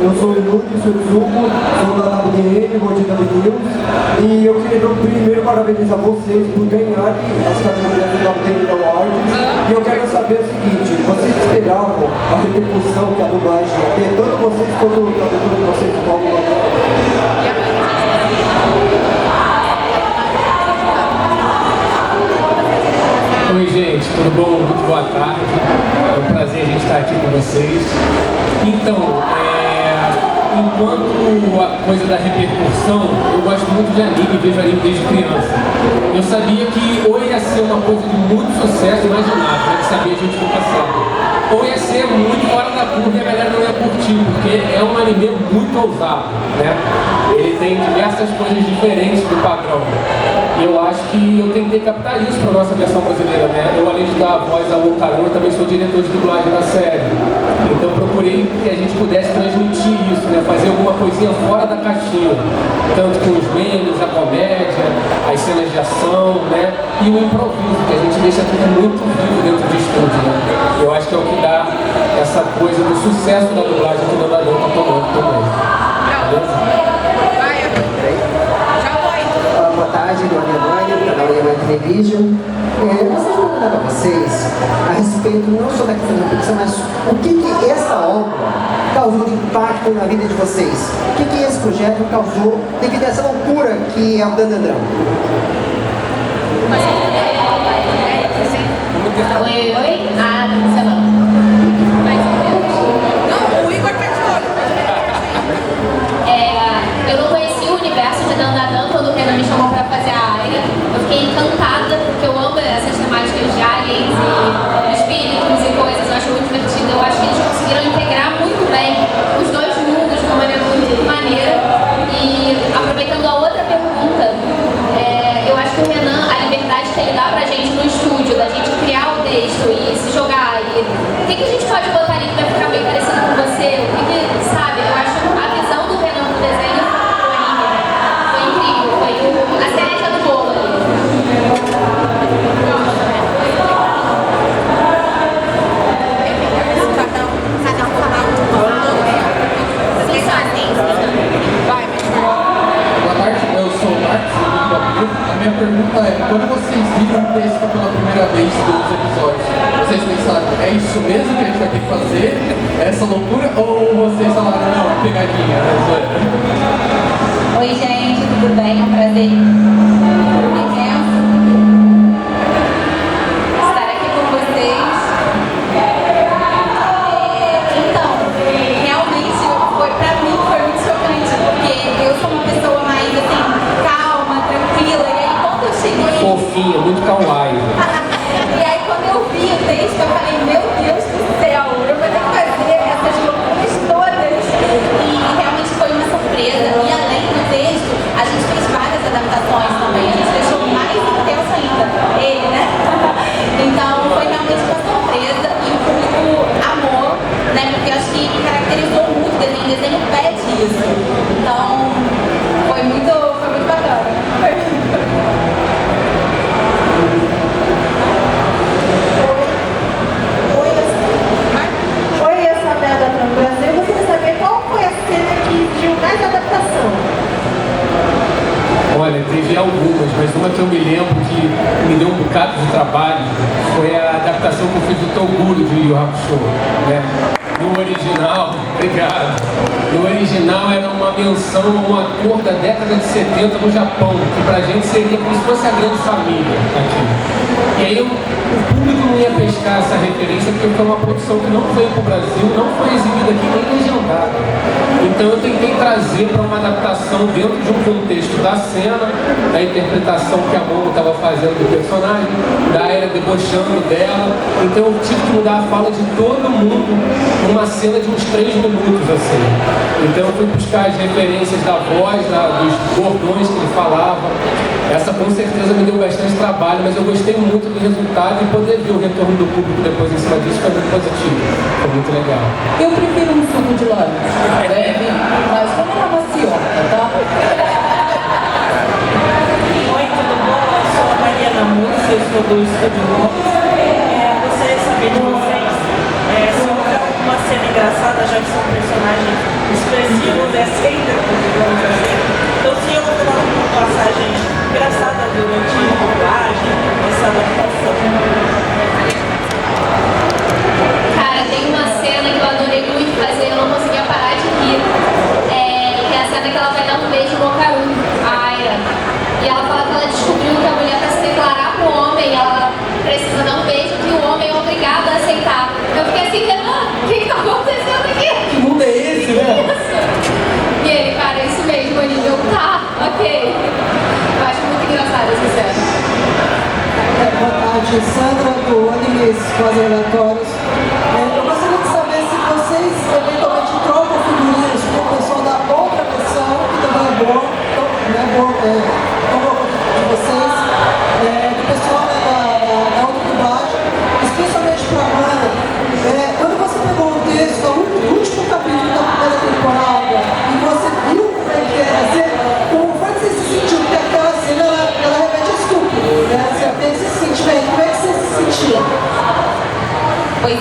Eu sou o Lucas, sou da WDN, Gordita de News, e eu queria primeiro parabenizar vocês por ganharem as categorias do WDN Awards. E eu quero saber o seguinte, vocês esperavam a repercussão que a dublagem ia ter, tanto vocês quanto vocês como Oi gente, tudo bom? Muito boa tarde. É um prazer a gente estar aqui com vocês. Então, enquanto a coisa da repercussão, eu gosto muito de anime, vejo anime desde criança. Eu sabia que ou ia ser uma coisa de muito sucesso, imaginável, né? Que sabia a gente nunca sabe. Ou ia ser muito fora da curva e a galera não ia curtir, porque é um anime muito ousado, né? Ele tem diversas coisas diferentes do padrão. E eu acho que eu tentei captar isso para a nossa versão brasileira, né? Eu, além de dar a voz ao Ocarona, também sou diretor de dublagem da série. Então procurei que a gente pudesse transmitir isso, né? Fazer alguma coisinha fora da caixinha. Tanto com os memes, a comédia, as cenas de ação, né? E o improviso, que a gente deixa tudo muito vivo dentro de estúdio, né? Eu acho que é o que dá essa coisa do sucesso da dublagem que o Danadão está tomando também. Beleza? Boa tarde, Dona Emanuel, canal Emanuel Television. Vocês vão contar para vocês a respeito não só da questão da ficção, mas o que essa obra causou de impacto na vida de vocês? O que esse projeto causou devido a essa loucura que é o Danadão? Oi. Ah, não sei não. Não, o Igor tá de olho. Eu não conheci o universo de Dandadan quando o Renan me chamou pra fazer a área. Eu fiquei encantada, porque eu amo essas temáticas de aliens e espíritos e coisas. Eu acho muito divertido. Eu acho que eles conseguiram integrar muito bem os dois mundos de uma maneira muito maneira. E aproveitando a outra pergunta, eu acho que o Renan, a liberdade que ele dá pra gente no estúdio, da gente criar o texto e se jogar, e o que a gente pode botar ali que vai ficar bem parecido com você, sabe? Eu acho a visão do Renan no desenho foi incrível, foi a cereja do bolo ali. Boa tarde, eu sou o Marcos, do Babu. A minha pergunta é, quando vocês viram o texto pela primeira vez dos episódios, vocês pensaram, é isso mesmo que a gente vai ter que fazer? É essa loucura? Ou vocês falaram, não, pegadinha, é zoeira? Oi gente, tudo bem? É um prazer imenso estar aqui com vocês. Então, realmente pra mim foi muito chocante, porque eu sou uma pessoa mais assim, calma, tranquila, e aí quando eu cheguei... Fofinha, muito kawaii. E aí quando eu vi o texto, eu falei, meu Deus do céu, eu vou ter que fazer essas loucuras todas. E realmente foi uma surpresa. E além do texto, a gente fez várias adaptações também. A gente deixou mais intenso ainda ele, né? Então foi realmente uma surpresa e o público amou, né? Porque eu acho que caracterizou muito o desenho. O desenho pede isso. Então foi muito bacana. Oi, eu sou a Bela da Trans Brasil. Eu gostaria de saber qual foi a cena que exigiu mais adaptação. Olha, teve algumas, mas uma que eu me lembro que me deu um bocado de trabalho foi a adaptação que eu fiz do Toguro de Yu Yu Hakusho, né? No original, obrigado. No original era uma menção a um ator da década de 70 no Japão, que pra gente seria como se fosse a grande família aqui. E aí o público não ia pescar essa referência porque foi uma produção que não veio pro Brasil, não foi exibida aqui nem legendada. Então eu tentei trazer para uma adaptação dentro de um contexto da cena, da interpretação que a Momo estava fazendo do personagem, da Era debochando dela. Então eu tive que mudar a fala de todo mundo numa cena de uns 3 minutos assim. Então eu fui buscar as referências da voz, dos bordões que ele falava. Essa com certeza me deu bastante trabalho, mas eu gostei muito do resultado e poder ver o retorno do público depois em cima disso foi muito positivo. Foi muito legal. Eu prefiro um suco de laranja, leve, mas como ela maciota, tá? Oi, tudo bom? Eu sou a Mariana Múcia, eu sou do Estúdio Lopes. Gostaria de saber de vocês se houve alguma cena engraçada, já que são personagens de vocês, do pessoal da autodublagem, especialmente para a Amanda. Quando você pegou o texto do último capítulo da primeira temporada e você viu como é que era a cena, como foi que você se sentiu? Porque aquela cena ela remete a estupro, né? Você tem esse sentimento. Como é que você se sentiu? Pois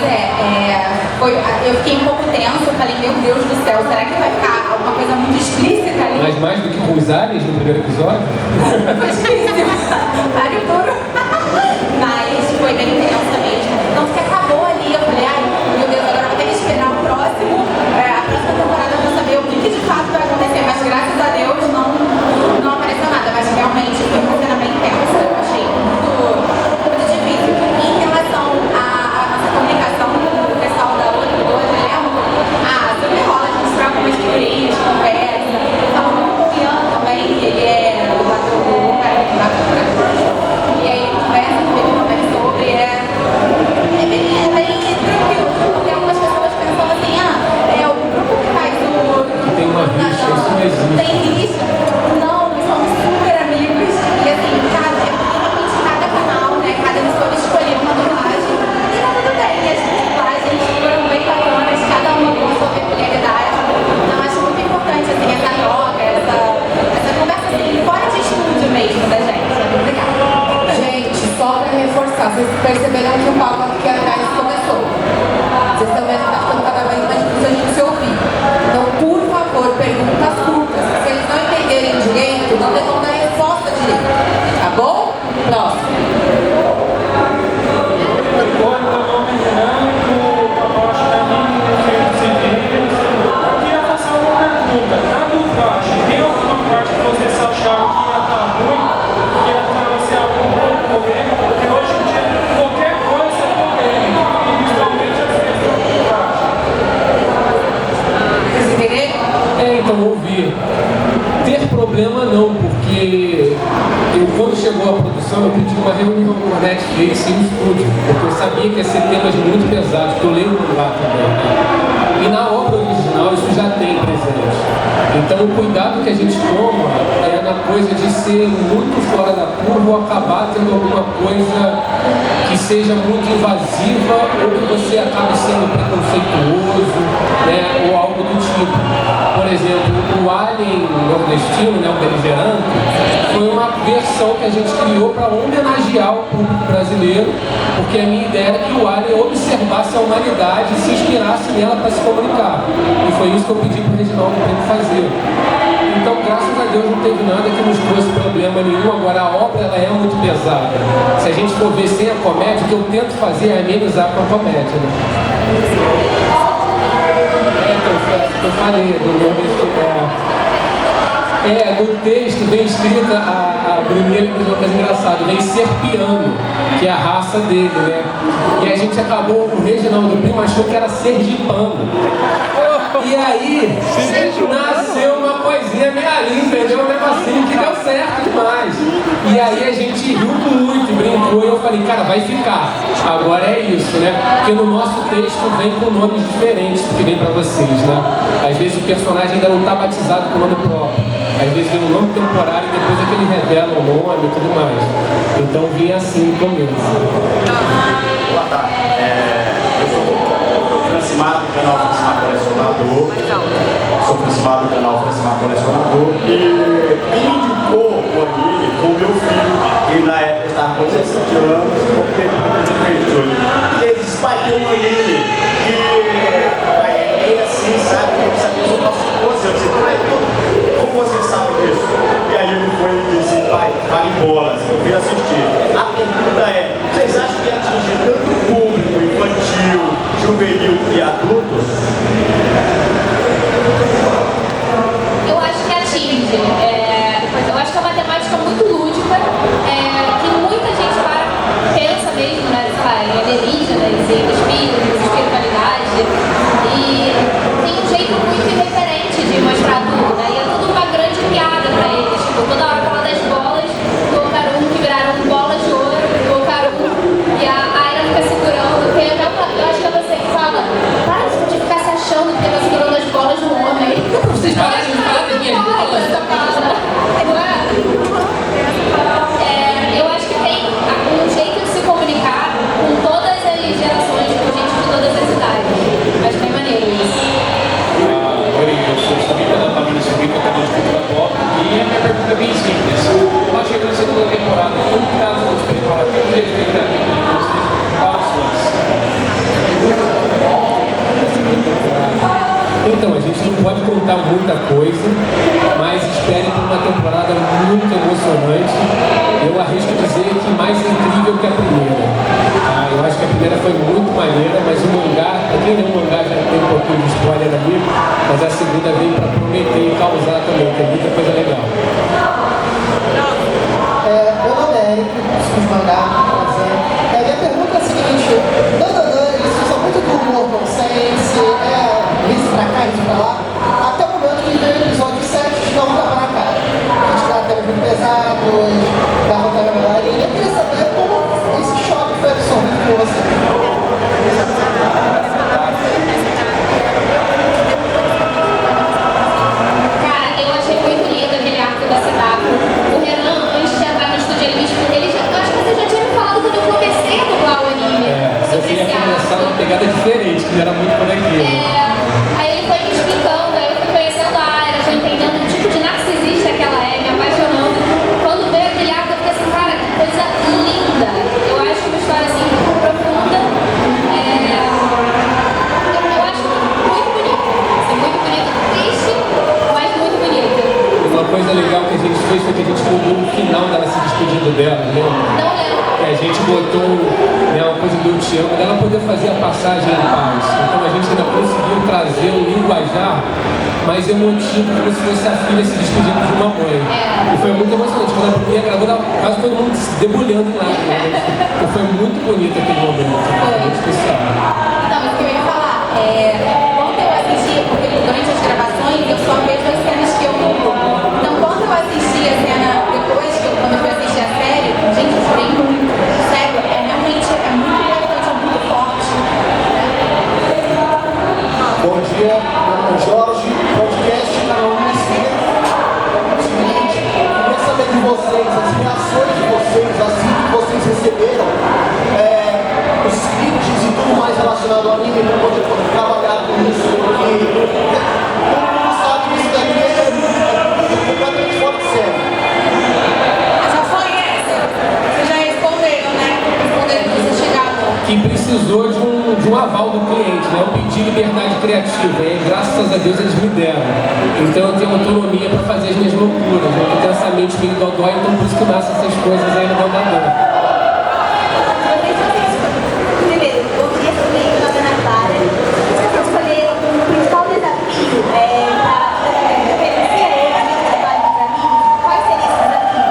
eu fiquei um pouco tensa, eu falei, meu Deus do céu, será que vai ficar alguma coisa muito explícita ali? Mas mais do que com os aliens no primeiro episódio? Foi explícito, pare duro. Mas foi bem tensa mesmo. Então, que acabou ali, eu falei, ai, meu Deus, agora eu vou ter que esperar a próxima temporada pra saber o que de fato vai acontecer. Mas graças a Deus não apareceu nada, mas realmente foi uma cena bem tensa. Eu achei muito difícil. Em relação à nossa comunicação com o pessoal da outra do elenco, sempre rola, a gente troca umas figurinhas, conversa. Eu tava muito confiando também, ele é o ator do cara que vai pra trás. E aí ele conversa sobre, é bem tranquilo, porque algumas pessoas pensam assim, é o grupo que faz o... Tem uma rixa, isso não existe. Tem rixa? Não, somos super amigos. E assim, cada canal, né, cada emissora escolheu uma dublagem. E tá tudo bem, as dublagens foram bem bacanas, cada uma com a sua peculiaridade. Então acho muito importante, assim, essa troca, essa conversa, assim, fora de estúdio mesmo da gente. Obrigada. Gente, só para reforçar, vocês perceberam que o papo aqui atrás começou. Vocês estão vendo que está ficando cada vez mais difícil a gente se ouvir. Então, por favor, perguntas curtas. Se eles não entenderem direito, não vão dar resposta direito. Tá bom? Próximo. Oi, meu nome é Fernando, eu gosto da minha civis. Eu queria fazer uma pergunta. Na dublagem, tem alguma parte que vocês acharam que ia estar ruim? Que ia ser algum problema? Porque hoje em dia qualquer coisa é polêmica, principalmente as vezes da dublagem. Vocês entenderam? Então ouvi. Ter problema não, porque quando chegou a produção eu pedi uma reunião com a Netflix e o estúdio, porque eu sabia que ia ser temas muito pesados, porque eu leio lá também, né? E na obra original isso já tem presente. Então o cuidado que a gente toma é na coisa de ser muito fora da curva ou acabar tendo alguma coisa que seja muito invasiva ou que você acabe sendo preconceituoso, né? Ou algo do tipo. Por exemplo, o Alien nordestino, né, o beligerante, foi uma versão que a gente criou para homenagear o público brasileiro, porque a minha ideia era que o Alien observasse a humanidade e se inspirasse nela para se comunicar. E foi isso que eu pedi para o Reginaldo fazer. Então, graças a Deus, não teve nada que nos trouxe problema nenhum. Agora, a obra ela é muito pesada. Se a gente for ver sem a comédia, o que eu tento fazer é amenizar com a comédia, né? Eu falei do texto vem escrita a primeira coisa engraçada, vem ser piano, que é a raça dele, né? E a gente acabou, o Reginaldo Primo achou que era sergipano. E aí nasceu uma coisinha meio ali, entendeu? Um negocinho que deu certo demais. E aí a gente riu muito, brincou, e eu falei, cara, vai ficar. Agora é isso, né? Porque no nosso texto vem com nomes diferentes do que vem pra vocês, né? Às vezes o personagem ainda não tá batizado com o nome próprio. Às vezes vem um nome temporário e depois é que ele revela o nome e tudo mais. Então vinha assim no começo. Boa tarde. Eu sou Francimar do canal Francimar Colecionador. Sou Francimar do canal Francimar Colecionador. E quem indicou o anime foi o meu filho, que na época estava com 17 anos, porque ele disse, pai, tem um anime que é assim, sabe? Eu sabia que eu posso fazer. Eu disse, pai, como você sabe disso? E aí ele foi e disse, pai, vale bolas, eu fui assistir. A pergunta é, vocês acham que atingir tanto público infantil, juvenil e adultos? Eu acho que atinge. Eu acho que é uma temática muito lúdica, que muita gente pensa mesmo, né, sei lá, em alienígenas, em espíritos, espiritualidade, e tem um jeito muito irreverente de mostrar tudo, né, e é tudo uma grande piada pra eles, tipo, toda hora fala das bolas, colocaram um que viraram bolas de ouro, colocaram um, e a Aira fica segurando emocionante. Eu arrisco dizer que mais incrível que a primeira. Eu acho que a primeira foi muito maneira, mas o mangá, pra quem leu o mangá já tem um pouquinho de spoiler ali, mas a segunda veio para prometer e causar também, tem muita coisa legal. Meu nome é Eric, preciso mandar prazer. Minha pergunta é a seguinte: eles usam muito do humor nonsense, isso pra cá, isso pra lá, até o momento que veio o episódio 7 de dar um tapa na cara. A gente dá até muito pesado, dá uma cara na galerinha. Eu queria saber como esse choque foi absorvido por você. Cara, eu achei muito lindo aquele arco da Sadako. O Renan, antes de entrar no estúdio, ele já, eu acho que você já tinha me falado quando eu comecei a dublar o anime sobre Você ia esse começar uma arco. pegada diferente, que era muito por aqui. Aí ele foi me explicando, aí eu fui conhecendo a Aira, fui entendendo o tipo de narcisista que ela é, me apaixonando. Quando veio aquele arco, eu fiquei assim, cara, que coisa linda. Eu acho uma história assim, profunda. Eu acho muito bonita. Assim, muito bonita, triste, mas muito bonita. Uma coisa legal que a gente fez foi que a gente mudou o final dela se despedindo dela, lembra? Não lembro. A gente botou uma coisa do eu te amo, dela poder fazer a passagem em paz. Então a gente ainda conseguiu trazer um linguajar mais emotivo, como se fosse a filha se despedindo de uma mãe. E foi muito emocionante. Quando a primeira gravou, quase todo mundo se debulhando em lágrimas. E foi muito bonito aquele momento. Foi muito especial. Então, o que eu ia falar quando eu assisti, porque durante as gravações eu só vejo as cenas que eu dublo. Então, quando eu assisti a cena depois, quando eu fui assistir a série, gente, eu chorei muito. Sério, realmente é muito impactante, é muito forte. Bom dia, meu nome é Jorge, podcast canal Misfit. Seguinte, queria saber de vocês, as reações de vocês, assim que vocês receberam os scripts e tudo mais relacionado ao anime, para poder trabalhar com isso, porque todo mundo sabe que isso daqui é completamente fora de série. Já foi essa? Vocês já responderam, né? Responderam que você chegava. Que precisou de um aval do cliente, né? Eu pedi liberdade criativa e graças a Deus eles me deram. Então eu tenho autonomia para fazer as minhas loucuras, eu tenho essa mente meio dodói, então por isso que nascem essas coisas aí no Dodói. Primeiro, eu queria saber da Ana Clara, se você escolher o principal desafio para oferecer o meu trabalho para mim, qual seria esse desafio?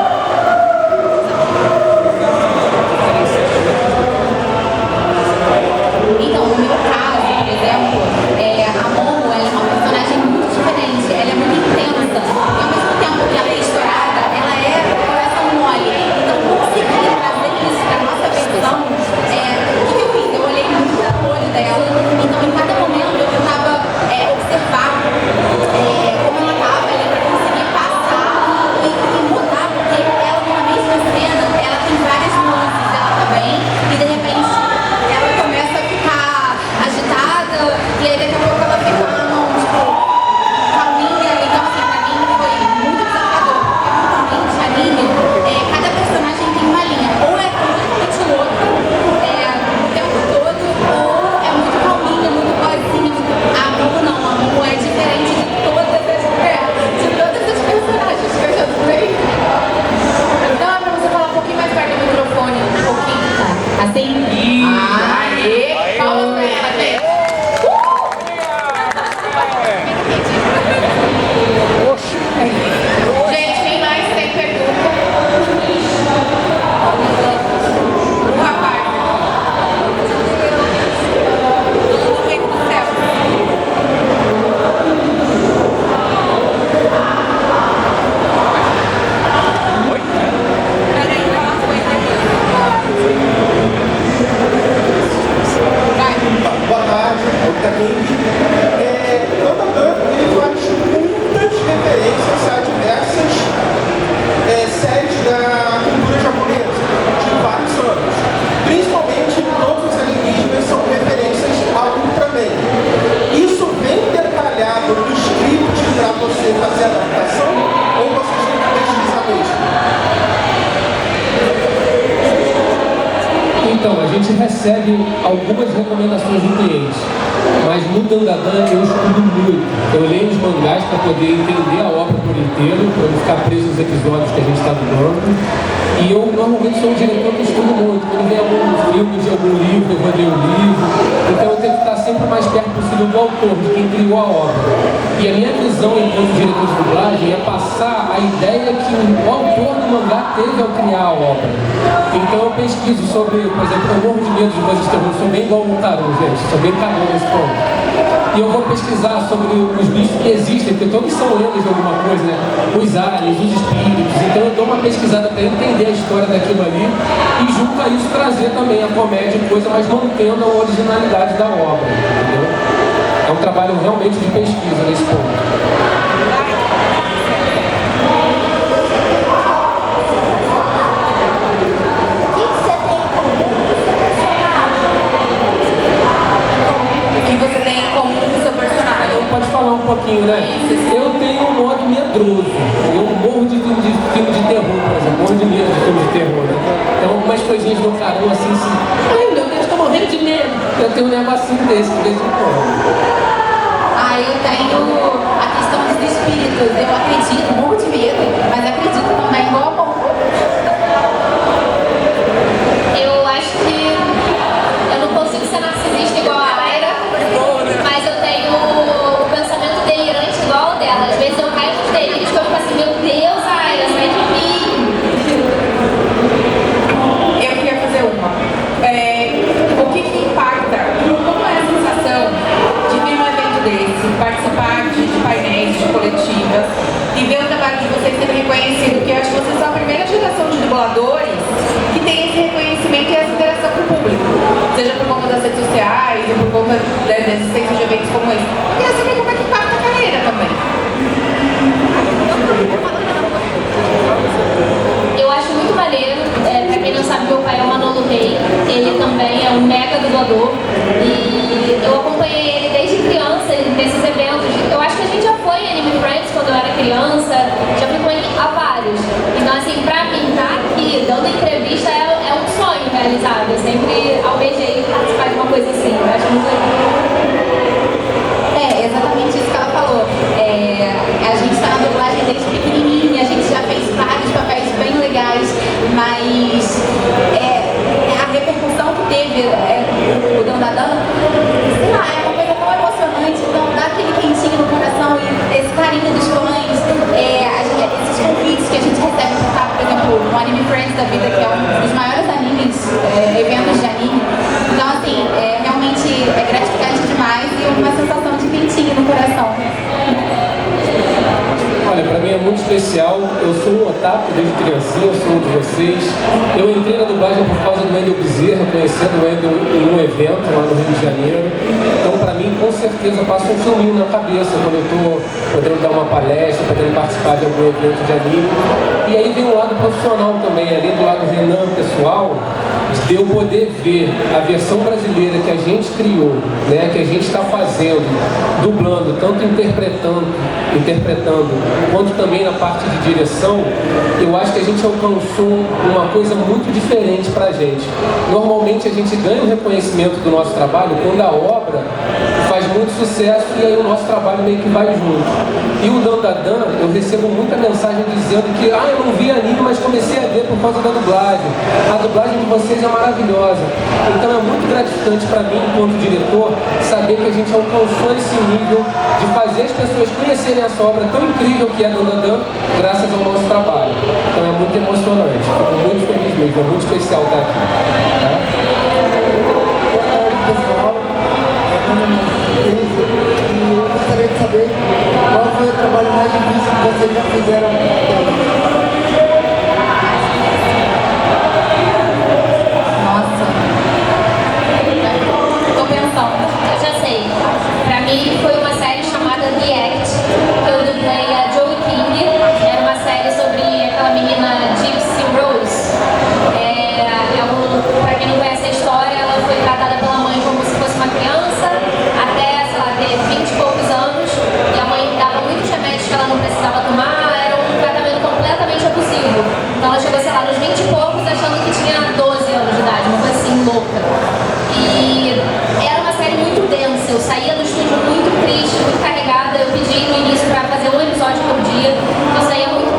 Então, no meu caso, por exemplo, a Momo, ela é uma personagem muito diferente, ela é muito intensa. E ao mesmo tempo que ela é estourada, ela é coração mole. Então, conseguir trazer isso para nossa versão, o que eu fiz? Eu olhei muito no olho dela. Então, em cada momento, eu tentava observar como ela estava ali para conseguir passar e mudar, porque ela, numa mesma cena, ela tem várias nuances, ela tá bem, e de repente ela começa a ficar agitada, e aí daqui a pouco ela fica, calminha. Então, assim, pra mim foi muito desafiador, porque normalmente anime, cada personagem tem uma linha, ou é completamente louca o tempo todo, ou é muito calminha, muito boazinha. A Momo não, a Momo é diferente de todas as personagens que eu já dublei. Então é pra você falar um pouquinho mais perto do microfone, um pouquinho, tá? Assim? Aê! Palmas pra ela, gente! Gente, quem mais tem pergunta? Uma parte. Do reino do céu. Peraí, fala uma coisa Boa tarde, ele faz muitas referências a diversas séries da cultura japonesa, de vários anos. Principalmente todos os alienígenas são referências a Ultraman. Isso vem detalhado no script para você fazer a adaptação ou você tem que pesquisar mesmo? Então, a gente recebe algumas recomendações do cliente, mas no Dandadan eu estudo muito. Eu leio os mangás para poder entender a obra por inteiro para não ficar preso nos episódios que a gente está dublando. E eu normalmente sou um diretor que estudo muito. Quando vem algum filme de algum livro, eu vou ler o livro. Então eu tento estar sempre o mais perto possível do autor, de quem criou a obra. E a minha visão enquanto diretor de dublagem é passar a ideia que o autor do mangá teve ao criar a obra. Então eu pesquiso sobre, por exemplo, eu morro de medo de coisas de terror, eu sou bem igual um Caru, gente, sou bem cagão nesse ponto. E eu vou pesquisar sobre os bichos que existem, porque todos são lendas de alguma coisa, né? Os aliens, os espíritos. Então eu dou uma pesquisada para entender a história daquilo ali e junto a isso trazer também a comédia e coisa, mas mantendo a originalidade da obra, entendeu? É um trabalho realmente de pesquisa nesse ponto. Pode falar um pouquinho, né? Eu tenho um modo medroso. Eu morro de filme de terror, por exemplo. Morro de medo de filme de terror, né? Então, algumas coisinhas do Caru assim. Ai, meu Deus, tô morrendo de medo. Eu tenho um negocinho desse de vez em quando. Eu tenho a questão dos espíritos. Eu acredito, morro de medo, mas acredito também igual a bom. Eu acho que eu não consigo ser narcisista igual a Aira, mas eu tenho o pensamento delirante igual o dela. Às vezes eu caio nos delírios que eu fico assim, meu Deus, Aira, sai de mim. Eu queria fazer uma. O que impacta? Como é a sensação de vir num evento desse, participar de painéis, de coletivas e ver o trabalho de vocês sendo reconhecido? Porque eu acho que vocês são a primeira geração de dubladores que tem esse reconhecimento e essa interação com o público, seja por conta das redes sociais ou por conta da existência de eventos como esse. Eu queria saber como é que impacta a carreira também. Eu acho muito maneiro, pra quem não sabe, meu pai é o Manolo Rey, ele também é um mega dublador e eu acompanhei ele desde criança nesses eventos. Eu acho que a gente já foi em Anime Friends quando eu era criança, já fui com ele a vários. Então assim, pra mim estar aqui dando entrevista é um sonho realizado. Eu sempre almejei participar de uma coisa assim, eu acho muito legal. É exatamente isso que ela falou. A gente está na dublagem desde pequenininha, a gente já fez vários papéis bem legais, mas a repercussão que teve o Dandadan, sei lá, é uma coisa tão emocionante, então dá aquele quentinho no coração e esse carinho dos fãs, esses convites que a gente recebe por estar, por exemplo, no Anime Friends da vida, que é um dos maiores animes, eventos de anime. Então, assim, realmente é gratificante demais e uma sensação de quentinho no coração. Olha, pra mim é muito especial. Eu sou um otaku desde criancinha, eu sou um de vocês. Eu entrei na dublagem por causa do Wendel Bezerra, conhecendo o Wendel em um evento lá no Rio de Janeiro. Então, pra mim, com certeza, passa um filminho na cabeça quando eu tô podendo dar uma palestra, podendo participar de algum evento de anime. E aí vem o lado profissional também, além do lado Renan pessoal, de eu poder ver a versão brasileira que a gente criou, né, que a gente está fazendo, dublando, tanto interpretando, quanto também na parte de direção. Eu acho que a gente alcançou uma coisa muito diferente pra gente. Normalmente a gente ganha o reconhecimento do nosso trabalho quando a obra faz muito sucesso e aí o nosso trabalho meio que vai junto. E o Dandadan, eu recebo muita mensagem dizendo que eu não vi anime, mas comecei a ver por causa da dublagem. A dublagem de vocês é maravilhosa. Então é muito gratificante para mim, enquanto diretor, saber que a gente alcançou esse nível de fazer as pessoas conhecerem essa obra tão incrível que é Dandadan, graças ao nosso trabalho. Então é muito emocionante. Fico muito feliz mesmo, é muito especial estar aqui. Tá? Eu gostaria de saber qual foi o trabalho mais difícil que vocês já fizeram até hoje. Nossa. Tô pensando. Eu já sei. Pra mim foi uma série chamada The Act, que eu dublei a Joey King. Era uma série sobre aquela menina Gypsy Rose. Pra quem não conhece a história, ela foi tratada pela mãe como se fosse uma criança, até, sei lá, ter 20 e poucos anos, e a mãe dava muitos remédios que ela não precisava tomar, era um tratamento completamente abusivo. Então ela chegou, sei lá, nos 20 e poucos, achando que tinha 12 anos de idade, uma coisa assim, louca. E era uma série muito densa, eu saía do estúdio muito triste, muito carregada, eu pedi no início pra fazer um episódio por dia, eu saía muito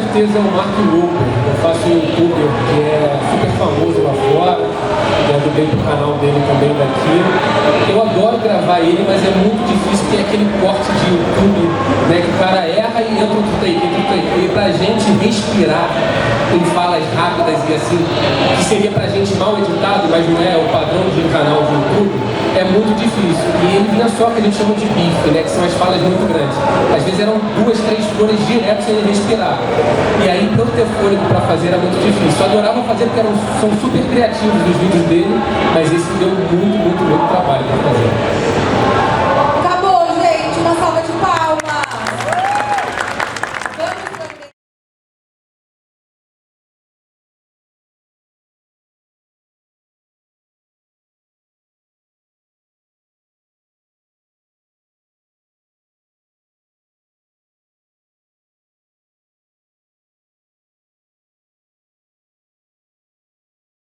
certeza é o Mark Wahlberg. Eu faço um youtuber que é super famoso lá fora, já ajudei pro canal dele também daqui. Eu adoro gravar ele, mas é muito difícil ter aquele corte de YouTube, né, que o cara erra e entra outro take. E pra gente respirar em falas rápidas e assim, que seria pra gente mal editado, mas não é o padrão de canal de YouTube, é muito difícil. E ele vinha só que a gente chama de bife, né, que são as falas muito grandes. Às vezes eram 2, 3 folhas direto sem ele respirar. E aí, pra eu ter fôlego pra fazer era muito difícil. Eu adorava fazer porque são super criativos os vídeos dele, mas esse deu muito trabalho pra fazer.